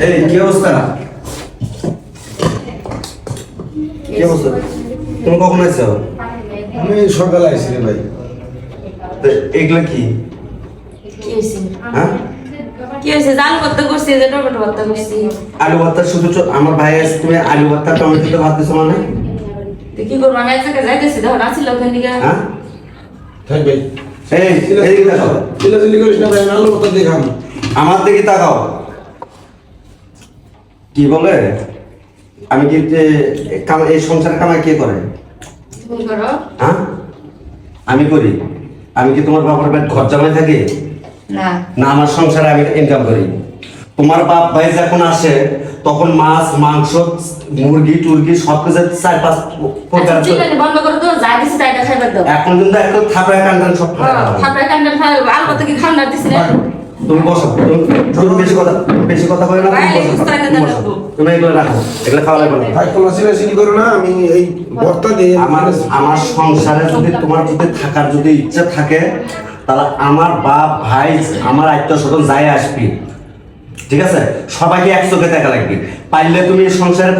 এই কি অবস্থা? কি অবস্থা? তুমি কখন আইছো? আমি সকালে আইছি রে ভাই। এগুলা কি? কি হয়েছে? হ্যাঁ? কি হয়েছে? জাল ভর্তা করছি, যে টমেটো ভর্তা করছি। আলু ভর্তা শুধু আমার ভাই আছে, তুমি আলু ভর্তা টমেটো ভাত দিছো মানে? তো কি করবো, আমি এক জায়গায় যাইতেছি, দেখো আসছিল ওখান থেকে। হ্যাঁ? থাক ভাই। এই এদিকে তাকাও। চিল্লাচিল্লি করিস না ভাই, আমি আলু ভর্তা দিয়ে খাবো। আমার দিকে তাকাও। কি বলে? আমি কি এই সংসার কামাই কে করে? তুমি করো? হ্যাঁ? আমি করি। আমি কি তোমার বাবার বাড়ি ঘর জামাই থাকি? না। না, আমার সংসারে আমি ইনকাম করি। তোমার বাপ ভাই যখন আসে তখন মাছ মাংস মুরগি টুরগি সবকিছু 4-5 প্রকার। চিল্লানি বন্ধ করে দাও, যা দিছি তাইটা খাইবার দাও। এখন কিন্তু একটু থাপড়ায় কান্দান সব থাপড়ায় কান্ডান খাই, আলু ভর্তা কি খাওয়া দিছি না? তুমি বসো। তুমি বেশি কথা বলে না। ভাই, তুমি বসো। সুস্থ হয়ে তুমি বসো। তুমি এগুলো রাখো, এগুলো খাওয়া লাগবে না। ভাই তোমরা চিল্লাচিল্লি করো না, আমি এই ভর্তা দিয়ে আমার সংসারে যদি তোমার যদি থাকার যদি ইচ্ছা থাকে তাহলে আমার বাপ ভাই আমার আত্মীয় স্বজন যাই আসবি, ঠিক আছে? সবাইকে এক চোখে দেখা লাগবে। পাইলে তুমি সংসারে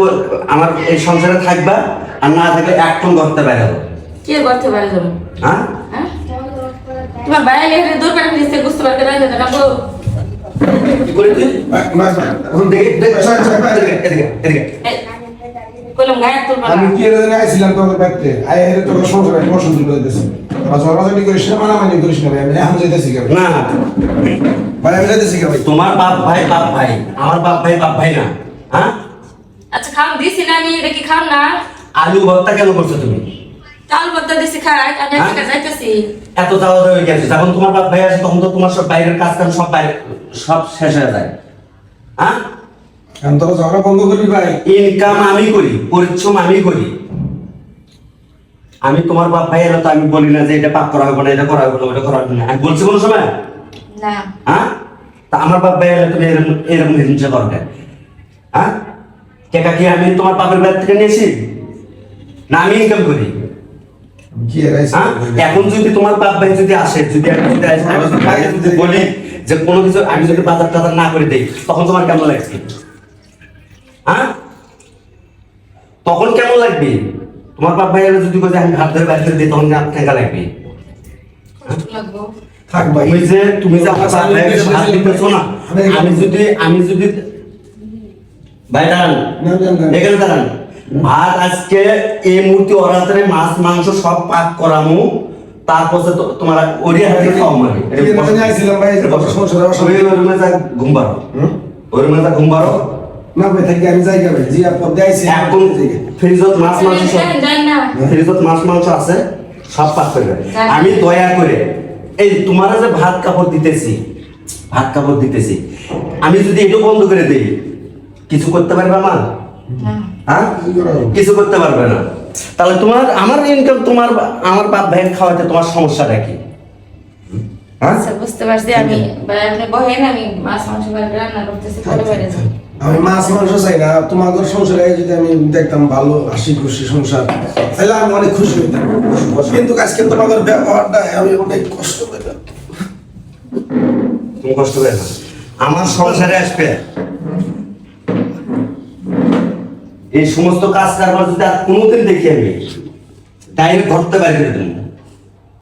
আমার এই সংসারে থাকবা, আর না থাকলে একদম করতে পারো। কি করতে পারে তুমি? হ্যাঁ? হ্যাঁ? তোমার বাইরে এখানে দূর পারে দিতে বুঝতে পারতে না, এটা বল। কি করে তুই? কইলাম গায়ে তুলবা আমি না। কি এর জন্য আইছিলাম তোর বাড়িতে, আই এর তোর সংসারে বসন্ত করে দিতেছি। রাজনীতি করিস না, মানামানি করিস না ভাই, আমি এখন যাইতেছি কে না, ভাই, আমি যাইতেছি কে ভাই। তোমার বাপ ভাই আমার বাপ ভাই না। হ্যাঁ? আচ্ছা খাম দিছি না আমি, এটা কি খাম না? আলু ভর্তা কেন করছো তুমি? চাল ভর্তা দিছি খাই, আমি এক জায়গায় যাইতেছি। এত চাওয়া হয়ে গেছে, যখন তোমার বাপ ভাই আসে তখন তো তোমার সব বাইরের কাজ কাম সব শেষ হয়ে যায়। হ্যাঁ? এখন তোরা ঝগড়া বন্ধ করবি ভাই। ইনকাম আমি করি, পরিশ্রম আমি করি। আমি তোমার বাপ ভাই এলো তো আমি বলি না যে এটা পাক করা হবে না, এটা করা হবে না, ওটা করা হবে না। আমি বলছি কোনো সময়? না। হ্যাঁ? তা আমার বাপ ভাই এলো তুমি এরকম হিংসা করবে? হ্যাঁ? কেকা কি আমি তোমার বাপের বাড়ি থেকে নিয়েছি? না, আমি ইনকাম করি। কি এর আইছি? হ্যাঁ? এখন যদি তোমার বাপ ভাই যদি আসে, যদি আমি যদি আসে, আমি যদি বাইরে যদি বলি যে কোনো কিছু আমি যদি বাজার টাজার না করে দেই, তখন তোমার কেমন লাগবে? হ্যাঁ? তখন কেমন লাগবে? তোমার বাপ ভাই যদি বলে আমি হাত ধরে বাইরে দিই, তখন কেঙ্কা লাগবে? লাগবো। থাক ভাই। তুমি যে আমার বাপ ভাইকে হাত দিতেছো না, আমি যদি ভাই দাঁড়ান, এখানে দাঁড়ান। ভাত আজকে এই মুহূর্তে অরাত্রে মাছ মাংস সব পাক করামু, তারপর তোমার ওরিয়া হাতে খাওয়া মানে কি এর জন্য আইছিলাম ভাই, যে তোর সংসারে অশান্তি। ওই রুমে যা ঘুম পারো, ওই রুমে যা ঘুম পারো। না ভাই, থাকি আমি যাই কে ভাই, জি আপদ আইছি একদম ফ্রিজত মাছ মাংস সব, যাই না। ফ্রিজত মাছ মাংস আছে, সব পাক করবে। আমি দয়া করে এই তোমার যে ভাত কাপড় দিতেছি, আমি যদি এটা বন্ধ করে দিই, কিছু করতে পারবে মা? হ্যাঁ? কিছু করতে পারবে না। তাহলে আমার ইনকাম আমার বাপ ভাইয়ের খাওয়াতে তোমার সমস্যাটা কি? হ্যাঁ? আচ্ছা বুঝতে পারছি আমি, ভাই আপনি বহেন, আমি মাছ মাংস রান্না করতেছি, পরে বাইরে যাই। আমি মাছ মাংস চাই না, তোমাদের সংসারে যদি আমি দেখতাম ভালো হাসি খুশি সংসার, তাহলে আমি অনেক খুশি হইতাম। কিন্তু আজকে তোমাদের ব্যবহারটা আমি অনেক কষ্ট পেলাম। তুমি কষ্ট পেয়ে না, আমার সংসারে আসবে এই সমস্ত কাজ কারবার যদি আর কোনোদিন দেখি আমি ডাইরেক্ট ঘরতে বাইরে করে দেবো।